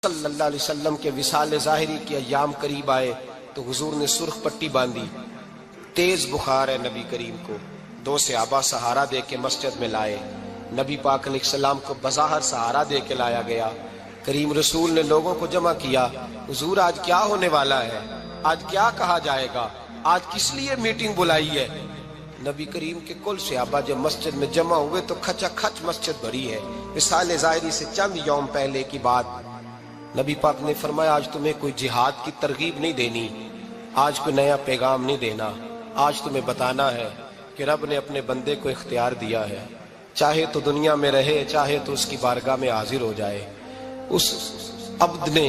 صلی اللہ علیہ وسلم کے وصال ظاہری کے ایام قریب آئے تو حضور نے سرخ پٹی باندھی، تیز بخار ہے نبی کریم کو، دو صحابہ سہارا دے کے مسجد میں لائے، نبی پاک علیہ السلام کو بظاہر سہارا دے کے لایا گیا۔ کریم رسول نے لوگوں کو جمع کیا، حضور آج کیا ہونے والا ہے، آج کیا کہا جائے گا، آج کس لیے میٹنگ بلائی ہے؟ نبی کریم کے کل صحابہ جب مسجد میں جمع ہوئے تو کھچا کھچ مسجد بھری ہے۔ وصال ظاہری سے چند یوم پہلے کی بات، نبی پاک نے فرمایا آج تمہیں کوئی جہاد کی ترغیب نہیں دینی، آج کوئی نیا پیغام نہیں دینا، آج تمہیں بتانا ہے کہ رب نے اپنے بندے کو اختیار دیا ہے، چاہے تو دنیا میں رہے، چاہے تو اس کی بارگاہ میں حاضر ہو جائے۔ اس عبد نے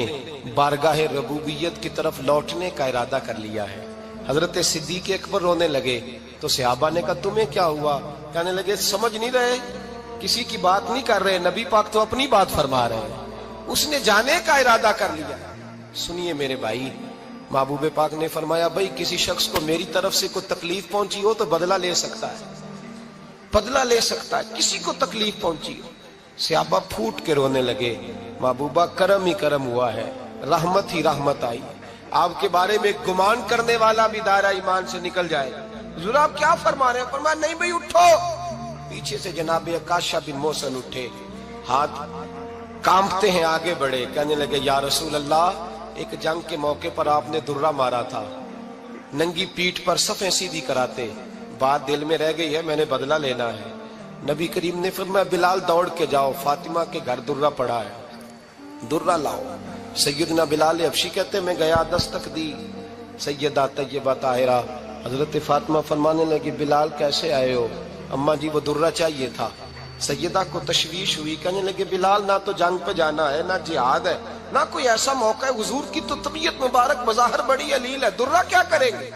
بارگاہ ربوبیت کی طرف لوٹنے کا ارادہ کر لیا ہے۔ حضرت صدیق اکبر رونے لگے تو صحابہ نے کہا تمہیں کیا ہوا؟ کہنے لگے سمجھ نہیں رہے، کسی کی بات نہیں کر رہے، نبی پاک تو اپنی بات فرما رہے ہیں، اس نے جانے کا ارادہ کر لیا۔ سنیے میرے بھائی، محبوب پاک نے فرمایا بھائی کسی شخص کو میری طرف سے کوئی تکلیف پہنچی ہو تو بدلہ لے سکتا ہے، بدلہ لے سکتا ہے، کسی کو تکلیف پہنچی ہو۔ صحابہ پھوٹ کے رونے لگے، محبوبہ کرم ہی کرم ہوا ہے، رحمت ہی رحمت آئی، آپ کے بارے میں گمان کرنے والا بھی دائرہ ایمان سے نکل جائے گا۔ حضور آپ کیا فرما رہے ہیں؟ فرمایا نہیں بھائی اٹھو۔ پیچھے سے جناب عکاشہ بن محصن اٹھے، ہاتھ کانپتے ہیں، آگے بڑھے، کہنے لگے یا رسول اللہ ایک جنگ کے موقع پر آپ نے درہ مارا تھا، ننگی پیٹھ پر صفیں سیدھی کراتے، بات دل میں رہ گئی ہے، میں نے بدلہ لینا ہے۔ نبی کریم نے فرمایا بلال دوڑ کے جاؤ، فاطمہ کے گھر درہ پڑا ہے، درہ لاؤ۔ سیدنا بلال حبشی کہتے ہیں میں گیا، دستک دی سیدہ طیبہ طاہرہ، حضرت فاطمہ فرمانے لگی بلال کیسے آئے ہو؟ اماں جی وہ درہ چاہیے تھا۔ سیدہ کو تشویش ہوئی، کہنے لگے بلال نہ تو جنگ پہ جانا ہے، نہ جہاد ہے، نہ کوئی ایسا موقع ہے، حضور کی تو طبیعت مبارک بظاہر بڑی علیل ہے، درہ کیا کریں گے؟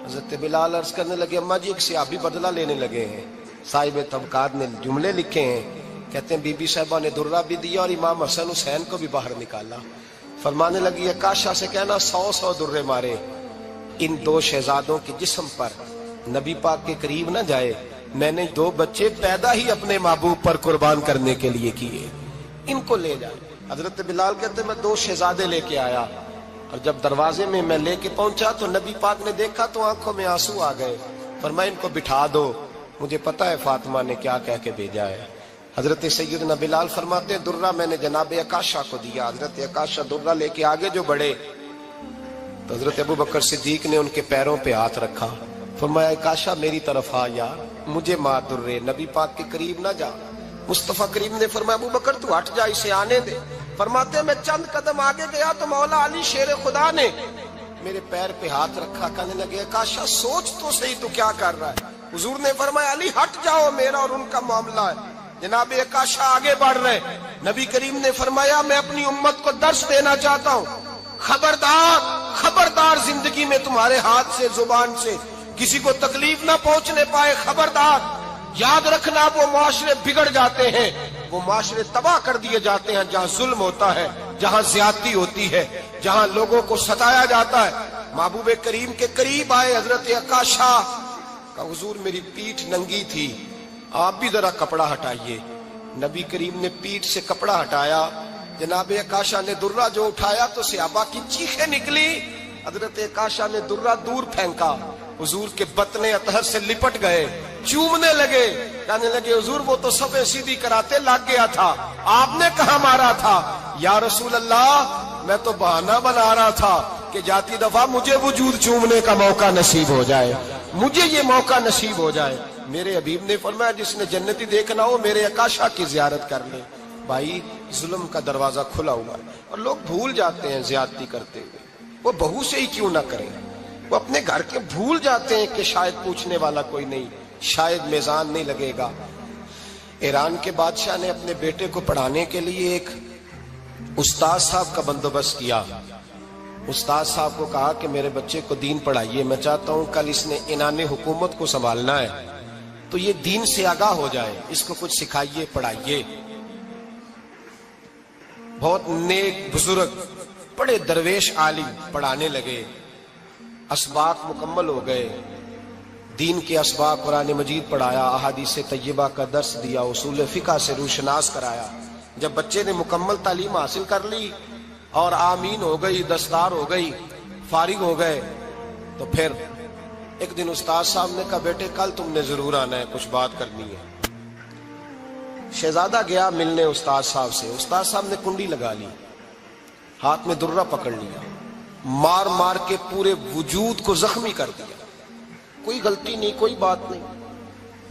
حضرت بلال عرض کرنے لگے اماں جی ایک صحابی بدلہ لینے لگے ہیں، صاحب طبقات نے جملے لکھے ہیں، کہتے ہیں بی بی صاحبہ نے درہ بھی دیا اور امام حسن حسین کو بھی باہر نکالا۔ فرمانے لگی عکاشہ سے کہنا 100 درے مارے، ان دو شہزادوں کے جسم پر نبی پاک کے قریب نہ جائے، میں نے 2 بچے پیدا ہی اپنے محبوب پر قربان کرنے کے لیے کیے، ان کو لے جائے۔ حضرت بلال کہتے میں 2 شہزادے لے کے آیا، اور جب دروازے میں میں لے کے پہنچا تو نبی پاک نے دیکھا تو آنکھوں میں آنسو آ گئے، فرمایا ان کو بٹھا دو، مجھے پتا ہے فاطمہ نے کیا کہہ کے بھیجا ہے۔ حضرت سیدنا بلال فرماتے ہیں درہ میں نے جناب عکاشہ کو دیا، حضرت عکاشہ درہ لے کے آگے جو بڑھے تو حضرت ابو بکر صدیق نے ان کے پیروں پہ ہاتھ رکھا، فرمایا عکاشہ میری طرف آ یار، مجھے مار درے، نبی پاک کے قریب نہ جا۔ مصطفیٰ کریم نے فرمایا ابو بکر تو ہٹ جا، اسے آنے دے۔ فرماتے ہیں میں چند قدم آگے گیا تو مولا علی شیر خدا نے میرے پیر پہ ہاتھ رکھا، کہنے لگے عکاشہ سوچ تو صحیح تو کیا کر رہا ہے؟ حضور نے فرمایا علی ہٹ جاؤ، میرا اور ان کا معاملہ ہے۔ جناب عکاشہ آگے بڑھ رہے، نبی کریم نے فرمایا میں اپنی امت کو درس دینا چاہتا ہوں، خبردار خبردار زندگی میں تمہارے ہاتھ سے زبان سے کسی کو تکلیف نہ پہنچنے پائے، خبردار یاد رکھنا وہ معاشرے بگڑ جاتے ہیں، وہ معاشرے تباہ کر دیے جاتے ہیں جہاں ظلم ہوتا ہے، جہاں زیادتی ہوتی ہے، جہاں لوگوں کو ستایا جاتا ہے۔ محبوب کریم کے قریب آئے حضرت عکاشہ کا، حضور میری پیٹھ ننگی تھی، آپ بھی ذرا کپڑا ہٹائیے۔ نبی کریم نے پیٹھ سے کپڑا ہٹایا، جناب عکاشہ نے درہ جو اٹھایا تو صحابہ کی چیخیں نکلی، حضرت عکاشہ نے درہ دور پھینکا، حضور کے بطن اطہر سے لپٹ گئے، چومنے لگے، کہنے لگے حضور وہ تو صفیں سیدھی کراتے لگ گیا تھا، آپ نے کہاں مارا تھا؟ یا رسول اللہ میں تو بہانہ بنا رہا تھا کہ جاتی دفعہ مجھے وجود چومنے کا موقع نصیب ہو جائے، مجھے یہ موقع نصیب ہو جائے۔ میرے حبیب نے فرمایا جس نے جنتی دیکھنا ہو میرے عکاشہ کی زیارت کر لے۔ بھائی ظلم کا دروازہ کھلا ہوا ہے اور لوگ بھول جاتے ہیں زیادتی کرتے ہوئے، وہ بہو سے ہی کیوں نہ کریں، وہ اپنے گھر کے بھول جاتے ہیں کہ شاید پوچھنے والا کوئی نہیں، شاید میزان نہیں لگے گا۔ ایران کے بادشاہ نے اپنے بیٹے کو پڑھانے کے لیے ایک استاد صاحب کا بندوبست کیا۔ استاد صاحب کو کہا کہ میرے بچے کو دین پڑھائیے، میں چاہتا ہوں کل اس نے عنان حکومت کو سنبھالنا ہے تو یہ دین سے آگاہ ہو جائے، اس کو کچھ سکھائیے پڑھائیے۔ بہت نیک بزرگ بڑے درویش عالم پڑھانے لگے، اسباق مکمل ہو گئے، دین کے اسباق قرآن مجید پڑھایا، احادیث طیبہ کا درس دیا، اصول فقہ سے روشناس کرایا۔ جب بچے نے مکمل تعلیم حاصل کر لی اور آمین ہو گئی، دستار ہو گئی، فارغ ہو گئے، تو پھر ایک دن استاد صاحب نے کہا بیٹے کل تم نے ضرور آنا ہے، کچھ بات کرنی ہے۔ شہزادہ گیا ملنے استاد صاحب سے، استاد صاحب نے کنڈی لگا لی، ہاتھ میں درہ پکڑ لیا، مار مار کے پورے وجود کو زخمی کر دیا، کوئی غلطی نہیں، کوئی بات نہیں،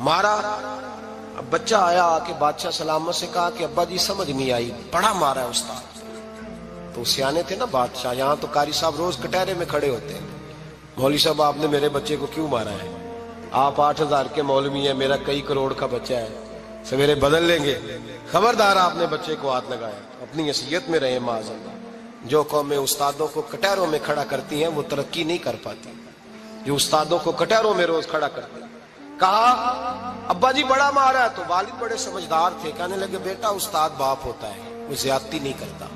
مارا۔ اب بچہ آیا آ کے بادشاہ سلامت سے کہا کہ ابا جی سمجھ نہیں آئی، بڑا مارا ہے استاد۔ تو سیانے تھے نا بادشاہ، یہاں تو قاری صاحب روز کٹہرے میں کھڑے ہوتے ہیں، مولوی صاحب آپ نے میرے بچے کو کیوں مارا ہے؟ آپ 8,000 کے مولوی ہیں، میرا کئی کروڑ کا بچہ ہے، سویرے بدل لیں گے، خبردار آپ نے بچے کو ہاتھ لگایا، اپنی حیثیت میں رہے معاذ اللہ۔ جو قومیں استادوں کو کٹہروں میں کھڑا کرتی ہیں وہ ترقی نہیں کر پاتی، جو استادوں کو کٹہروں میں روز کھڑا کرتے ہیں۔ کہا ابا جی بڑا مارا ہے، تو والد بڑے سمجھدار تھے، کہنے لگے بیٹا استاد باپ ہوتا ہے، وہ زیادتی نہیں کرتا،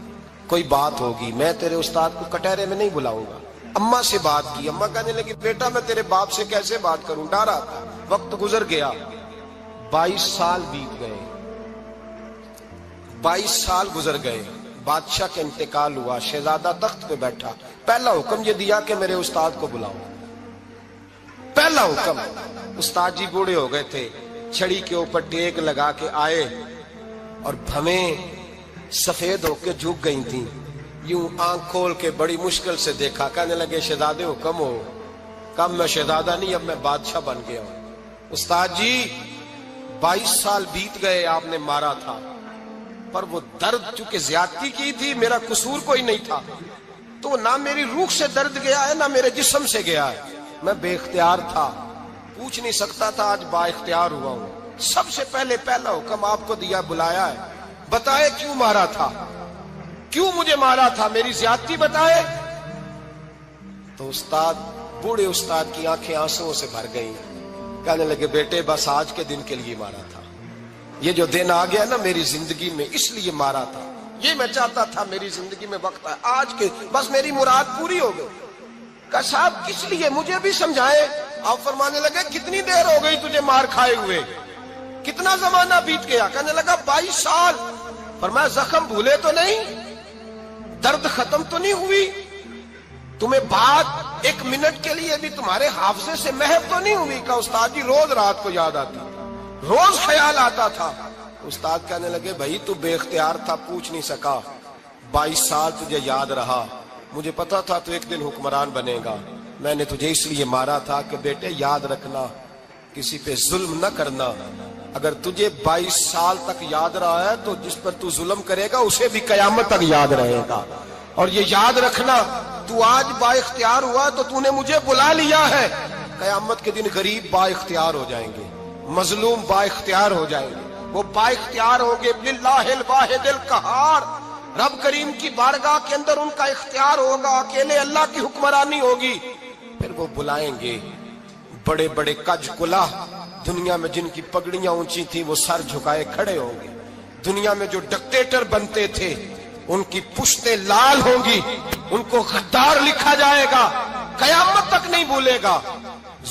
کوئی بات ہوگی میں تیرے استاد کو کٹہرے میں نہیں بلاؤں گا۔ اماں سے بات کی، اماں کہنے لگی بیٹا میں تیرے باپ سے کیسے بات کروں، ڈرا تھا۔ وقت گزر گیا، 22 سال بیت گئے، 22 سال گزر گئے، بادشاہ کا انتقال ہوا، شہزادہ تخت پہ بیٹھا، پہلا حکم یہ دیا کہ میرے استاد کو بلاؤ، پہلا حکم۔ استاد جی بوڑھے ہو گئے تھے، چھڑی کے اوپر ٹیک لگا کے آئے اور بھویں سفید ہو کے جھک گئی تھیں، یوں آنکھ کھول کے بڑی مشکل سے دیکھا، کہنے لگے شہزادے حکم ہو۔ کم میں شہزادہ نہیں، اب میں بادشاہ بن گیا ہوں۔ استاد جی 22 سال بیت گئے، آپ نے مارا تھا، پر وہ درد چونکہ زیادتی کی تھی، میرا قصور کوئی نہیں تھا، تو نہ میری روح سے درد گیا ہے نہ میرے جسم سے گیا ہے، میں بے اختیار تھا، پوچھ نہیں سکتا تھا، آج با اختیار ہوا ہوں۔ سب سے پہلے پہلا حکم آپ کو دیا، بلایا ہے، بتائے کیوں مارا تھا، کیوں مجھے مارا تھا، میری زیادتی بتائے۔ تو استاد، بوڑھے استاد کی آنکھیں آنسوؤں سے بھر گئی، کہنے لگے بیٹے بس آج کے دن کے لیے مارا تھا، یہ جو دن آ گیا نا میری زندگی میں اس لیے مارا تھا، یہ میں چاہتا تھا میری زندگی میں وقت ہے، آج کے بس میری مراد پوری ہو گئی۔ کہا صاحب کس لیے، مجھے بھی سمجھائے۔ آپ فرمانے لگے کتنی دیر ہو گئی تجھے مار کھائے ہوئے، کتنا زمانہ بیت گیا؟ کہنے لگا 22 سال۔ فرمایا زخم بھولے تو نہیں، درد ختم تو نہیں ہوئی، تمہیں بات 1 منٹ کے لیے بھی تمہارے حافظے سے محو تو نہیں ہوئی؟ کہا استاد جی روز رات کو یاد آتی، روز خیال آتا تھا۔ استاد کہنے لگے بھائی تو بے اختیار تھا، پوچھ نہیں سکا، 22 سال تجھے یاد رہا، مجھے پتا تھا تو ایک دن حکمران بنے گا، میں نے تجھے اس لیے مارا تھا کہ بیٹے یاد رکھنا، کسی پہ ظلم نہ کرنا، اگر تجھے 22 سال تک یاد رہا ہے تو جس پر تو ظلم کرے گا اسے بھی قیامت تک یاد رہے گا، اور یہ یاد رکھنا تو آج با اختیار ہوا تو تو نے مجھے بلا لیا ہے، قیامت کے دن غریب با اختیار ہو جائیں گے، مظلوم با اختیار ہو جائیں گے، وہ با اختیار ہوں گے، للہ الواحد القہار، رب کریم کی بارگاہ کے اندر ان کا اختیار ہوگا، اکیلے اللہ کی حکمرانی ہوگی، پھر وہ بلائیں گے بڑے بڑے کج کلاہ، دنیا میں جن کی پگڑیاں اونچی تھیں وہ سر جھکائے کھڑے ہوں گے، دنیا میں جو ڈکٹیٹر بنتے تھے ان کی پشتیں لال ہوں گی، ان کو غدار لکھا جائے گا، قیامت تک نہیں بھولے گا۔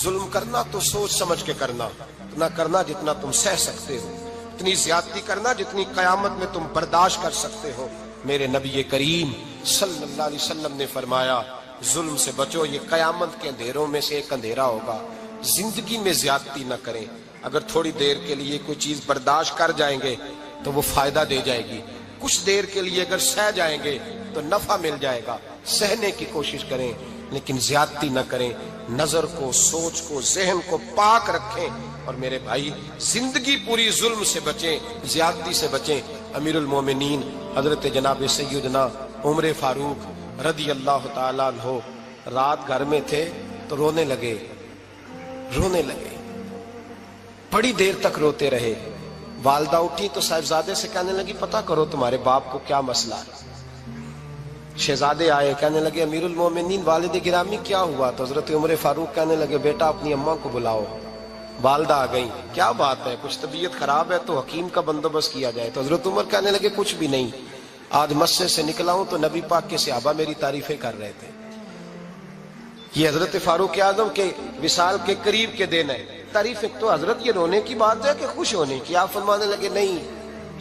ظلم کرنا تو سوچ سمجھ کے کرنا، اتنا کرنا جتنا تم سہ سکتے ہو، اتنی زیادتی کرنا جتنی قیامت میں تم برداشت کر سکتے ہو۔ میرے نبی کریم صلی اللہ علیہ وسلم نے فرمایا ظلم سے بچو، یہ قیامت کے اندھیروں میں سے ایک اندھیرا ہوگا، زندگی میں زیادتی نہ کریں، اگر تھوڑی دیر کے لیے کوئی چیز برداشت کر جائیں گے تو وہ فائدہ دے جائے گی، کچھ دیر کے لیے اگر سہ جائیں گے تو نفع مل جائے گا، سہنے کی کوشش کریں لیکن زیادتی نہ کریں، نظر کو، سوچ کو، ذہن کو پاک رکھیں، اور میرے بھائی زندگی پوری ظلم سے بچیں، زیادتی سے بچیں۔ امیر المومنین حضرت جناب سیدنا عمر فاروق رضی اللہ تعالیٰ عنہ رات گھر میں تھے تو رونے لگے، بڑی دیر تک روتے رہے، والدہ اٹھی تو صاحبزادے سے کہنے لگی پتہ کرو تمہارے باپ کو کیا مسئلہ ہے۔ شہزادے آئے، کہنے لگے امیر المومنین والد گرامی کیا ہوا؟ تو حضرت عمر فاروق کہنے لگے بیٹا اپنی اماں کو بلاؤ۔ والدہ آ گئی، کیا بات ہے؟ کچھ طبیعت خراب ہے تو حکیم کا بندوبست کیا جائے۔ تو حضرت عمر کہنے لگے کچھ بھی نہیں، آج مسجد سے نکلا ہوں تو نبی پاک کے صحابہ میری تعریفیں کر رہے تھے۔ یہ حضرت فاروق اعظم کے وصال کے قریب کے دن ہے، تعریفیں تو حضرت یہ رونے کی بات ہے کہ خوش ہونے کی؟ آپ فرمانے لگے نہیں،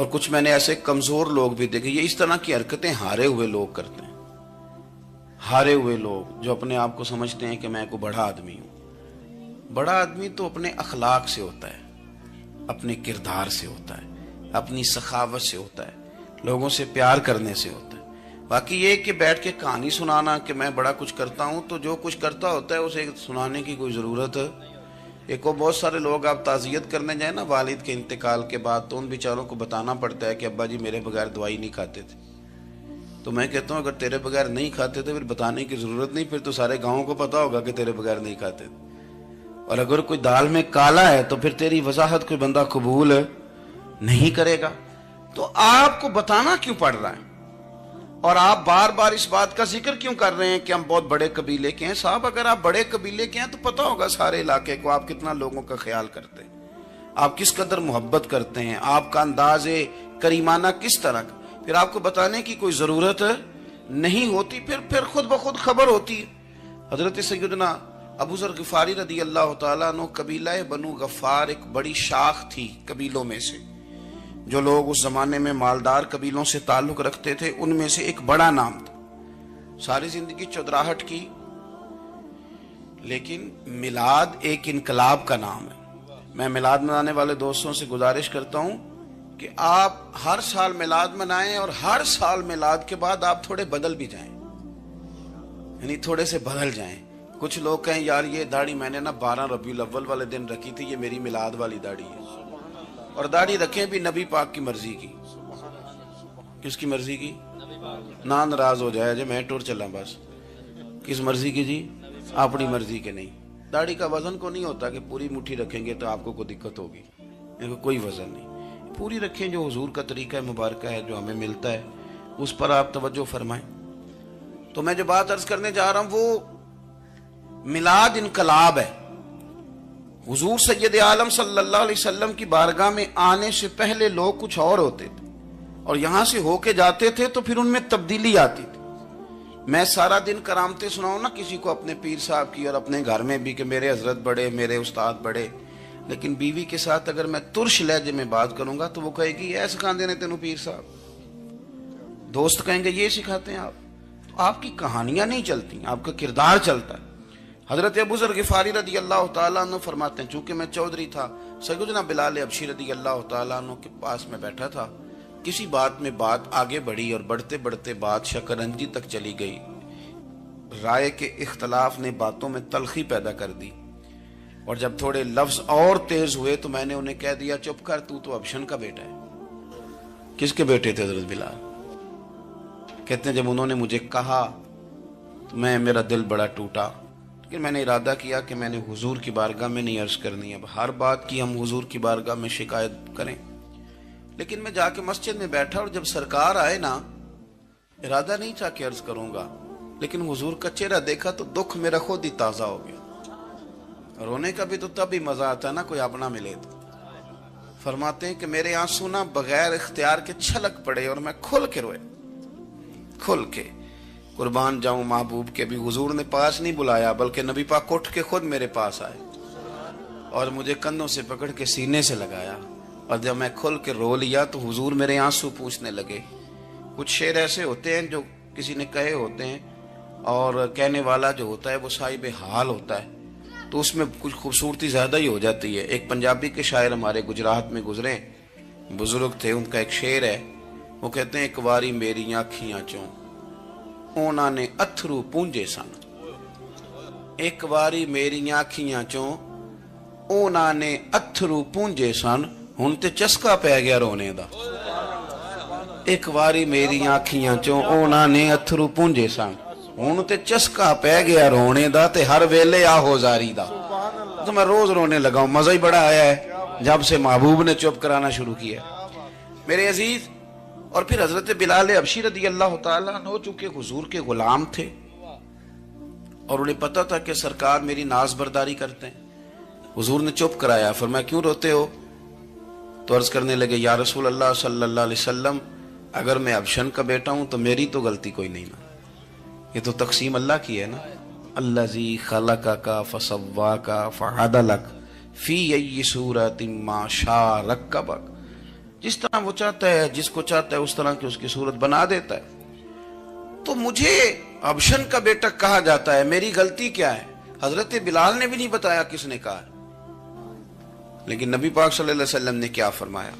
اور کچھ میں نے ایسے کمزور لوگ بھی دیکھے. یہ اس طرح کی حرکتیں ہارے ہوئے لوگ کرتے ہیں. ہارے ہوئے لوگ جو اپنے آپ کو سمجھتے ہیں کہ میں کوئی بڑا آدمی ہوں. بڑا آدمی تو اپنے اخلاق سے ہوتا ہے, اپنے کردار سے ہوتا ہے, اپنی سخاوت سے ہوتا ہے, لوگوں سے پیار کرنے سے ہوتا ہے. باقی یہ کہ بیٹھ کے کہانی سنانا کہ میں بڑا کچھ کرتا ہوں, تو جو کچھ کرتا ہوتا ہے اسے سنانے کی کوئی ضرورت ہے. ایک اور بہت سارے لوگ آپ تعزیت کرنے جائیں نا والد کے انتقال کے بعد, تو ان بیچاروں کو بتانا پڑتا ہے کہ ابا جی میرے بغیر دوائی نہیں کھاتے تھے. تو میں کہتا ہوں اگر تیرے بغیر نہیں کھاتے تھے پھر بتانے کی ضرورت نہیں, پھر تو سارے گاؤں کو پتا ہوگا کہ تیرے بغیر نہیں کھاتے تھے. اور اگر کوئی دال میں کالا ہے تو پھر تیری وضاحت کوئی بندہ قبول نہیں کرے گا. تو آپ کو بتانا کیوں پڑ رہا ہے, اور آپ بار بار اس بات کا ذکر کیوں کر رہے ہیں کہ ہم بہت بڑے قبیلے کے ہیں؟ صاحب اگر آپ بڑے قبیلے کے ہیں تو پتہ ہوگا سارے علاقے کو آپ کتنا لوگوں کا خیال کرتے ہیں, آپ کس قدر محبت کرتے ہیں, آپ کا انداز کریمانہ کس طرح کا. پھر آپ کو بتانے کی کوئی ضرورت نہیں ہوتی, پھر خود بخود خبر ہوتی ہے. حضرت سیدنا ابو ذر غفاری رضی اللہ تعالیٰ عنہ, قبیلہ بنو غفار ایک بڑی شاخ تھی قبیلوں میں سے. جو لوگ اس زمانے میں مالدار قبیلوں سے تعلق رکھتے تھے ان میں سے ایک بڑا نام تھا. ساری زندگی چودراہٹ کی, لیکن میلاد ایک انقلاب کا نام ہے. میں میلاد منانے والے دوستوں سے گزارش کرتا ہوں کہ آپ ہر سال میلاد منائیں, اور ہر سال میلاد کے بعد آپ تھوڑے بدل بھی جائیں, یعنی تھوڑے سے بدل جائیں. کچھ لوگ کہیں یار یہ داڑھی میں نے نا 12 ربیع الاول والے دن رکھی تھی, یہ میری میلاد والی داڑھی ہے. اور داڑھی رکھیں بھی نبی پاک کی مرضی کی. کس کی مرضی کی؟ نہ ناراض ہو جائے جی میں ٹور چلا بس. کس مرضی کی جی؟ اپنی مرضی کے نہیں. داڑھی کا وزن کو نہیں ہوتا کہ پوری مٹھی رکھیں گے تو آپ کو کوئی دقت ہوگی, کوئی وزن نہیں. پوری رکھیں, جو حضور کا طریقہ مبارکہ ہے جو ہمیں ملتا ہے اس پر آپ توجہ فرمائیں. تو میں جو بات عرض کرنے جا رہا ہوں وہ میلاد انقلاب ہے. حضور سید عالم صلی اللہ علیہ وسلم کی بارگاہ میں آنے سے پہلے لوگ کچھ اور ہوتے تھے, اور یہاں سے ہو کے جاتے تھے تو پھر ان میں تبدیلی آتی تھی. میں سارا دن کرامتیں سناؤں نا کسی کو اپنے پیر صاحب کی, اور اپنے گھر میں بھی کہ میرے حضرت بڑے, میرے استاد بڑے, لیکن بیوی کے ساتھ اگر میں ترش لہجے میں بات کروں گا تو وہ کہے گی یہ سکھاندے نے تینوں پیر صاحب. دوست کہیں گے یہ سکھاتے ہیں آپ. تو آپ کی کہانیاں نہیں چلتی, آپ کا کردار چلتا ہے. حضرت ابو ذر غفاری رضی اللہ تعالیٰ عنہ فرماتے ہیں چونکہ میں چودھری تھا, سیدنا بلال حبشی رضی اللہ تعالیٰ عنہ کے پاس میں بیٹھا تھا. کسی بات میں بات آگے بڑھی اور بڑھتے بڑھتے بات شکرنجی تک چلی گئی. رائے کے اختلاف نے باتوں میں تلخی پیدا کر دی, اور جب تھوڑے لفظ اور تیز ہوئے تو میں نے انہیں کہہ دیا چپ کر, تو ابشن کا بیٹا ہے. کس کے بیٹے تھے حضرت بلال؟ کہتے ہیں جب انہوں نے مجھے کہا تو میرا دل بڑا ٹوٹا, لیکن میں نے ارادہ کیا کہ میں نے حضور کی بارگاہ میں نہیں عرض کرنی. اب ہر بات کی ہم حضور کی بارگاہ میں شکایت کریں. لیکن میں جا کے مسجد میں بیٹھا, اور جب سرکار آئے نا, ارادہ نہیں تھا کہ عرض کروں گا, لیکن حضور کا چہرہ دیکھا تو دکھ میرا خود ہی تازہ ہو گیا. رونے کا بھی تو تب ہی مزہ آتا ہے نا کوئی اپنا ملے تو. فرماتے ہیں کہ میرے آنسو نا بغیر اختیار کے چھلک پڑے, اور میں کھل کے روئے, کھل کے. قربان جاؤں محبوب کے بھی حضور نے پاس نہیں بلایا, بلکہ نبی پاک اٹھ کے خود میرے پاس آئے اور مجھے کندھوں سے پکڑ کے سینے سے لگایا. اور جب میں کھل کے رو لیا تو حضور میرے آنسو پوچھنے لگے. کچھ شعر ایسے ہوتے ہیں جو کسی نے کہے ہوتے ہیں, اور کہنے والا جو ہوتا ہے وہ صاحب حال ہوتا ہے, تو اس میں کچھ خوبصورتی زیادہ ہی ہو جاتی ہے. ایک پنجابی کے شاعر ہمارے گجرات میں گزرے, بزرگ تھے, ان کا ایک شعر ہے, وہ کہتے ہیں ایک واری میری آنکھیاں چوں اونا نے اتھرو پونجے سن. ایک واری میری آنکھیاں چوں اونا نے اتھرو پونجے سن, ہن تے چسکا پہ گیا رونے دا. ایک واری میری آنکھیاں چوں اونا نے اتھرو پونجے سن, ہن تے چسکا پہ گیا رونے دا, تے ہر ویلے آہو زاری دا. تو میں روز رونے لگا ہوں, مزہ ہی بڑا آیا ہے جب سے محبوب نے چپ کرانا شروع کیا میرے عزیز. اور پھر حضرت بلال حبشی رضی اللہ تعالیٰ عنہ چونکہ حضور کے غلام تھے, اور انہیں پتا تھا کہ سرکار میری ناز برداری کرتے ہیں, حضور نے چپ کرایا. فرمایا کیوں روتے ہو؟ تو عرض کرنے لگے یا رسول اللہ صلی اللہ علیہ وسلم, اگر میں ابشن کا بیٹا ہوں تو میری تو غلطی کوئی نہیں نا, یہ تو تقسیم اللہ کی ہے نا. الذی خلقک فسواک فعدلک فی ای صورت ما شاء رکبک. جس طرح وہ چاہتا ہے، جس کو چاہتا ہے اس طرح کی اس کی صورت بنا دیتا ہے. تو مجھے ابشن کا بیٹا کہا جاتا ہے، میری غلطی کیا ہے؟ حضرت بلال نے بھی نہیں بتایا کس نے کہا ہے. لیکن نبی پاک صلی اللہ علیہ وسلم نے کیا فرمایا؟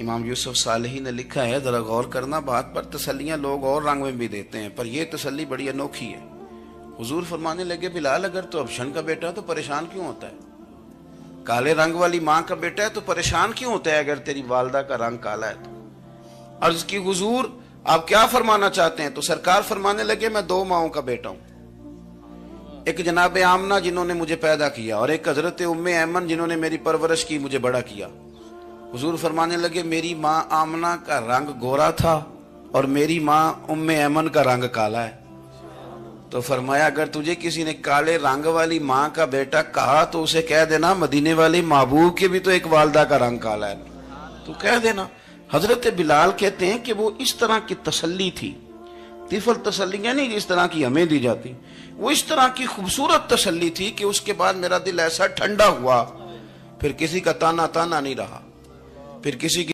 امام یوسف صالحی نے لکھا ہے، ذرا غور کرنا بات پر، تسلیاں لوگ اور رنگ میں بھی دیتے ہیں پر یہ تسلی بڑی انوکھی ہے. حضور فرمانے لگے، بلال اگر تو ابشن کا بیٹا ہے تو پریشان کیوں ہوتا ہے؟ کالے رنگ والی ماں کا بیٹا ہے تو پریشان کیوں ہوتا ہے اگر تیری والدہ کا رنگ کالا ہے تو؟ عرض کی حضور آپ کیا فرمانا چاہتے ہیں؟ تو سرکار فرمانے لگے، میں 2 ماؤں کا بیٹا ہوں، ایک جناب آمنہ جنہوں نے مجھے پیدا کیا اور ایک حضرت ام ایمن جنہوں نے میری پرورش کی، مجھے بڑا کیا. حضور فرمانے لگے، میری ماں آمنہ کا رنگ گورا تھا اور میری ماں ام ایمن کا رنگ کالا ہے. تو فرمایا اگر تجھے کسی نے کالے رنگ والی ماں کا بیٹا کہا تو اسے کہہ دینا مدینے والی محبوب کے بھی تو ایک والدہ کا رنگ کالا ہے، تو کہہ دینا. حضرت بلال کہتے ہیں کہ وہ اس طرح کی تسلی تھی، طفل تسلیاں نہیں جس طرح کی ہمیں دی جاتی، وہ اس طرح کی خوبصورت تسلی تھی کہ اس کے بعد میرا دل ایسا ٹھنڈا ہوا، پھر کسی کا تانا نہیں رہا، پھر کسی کی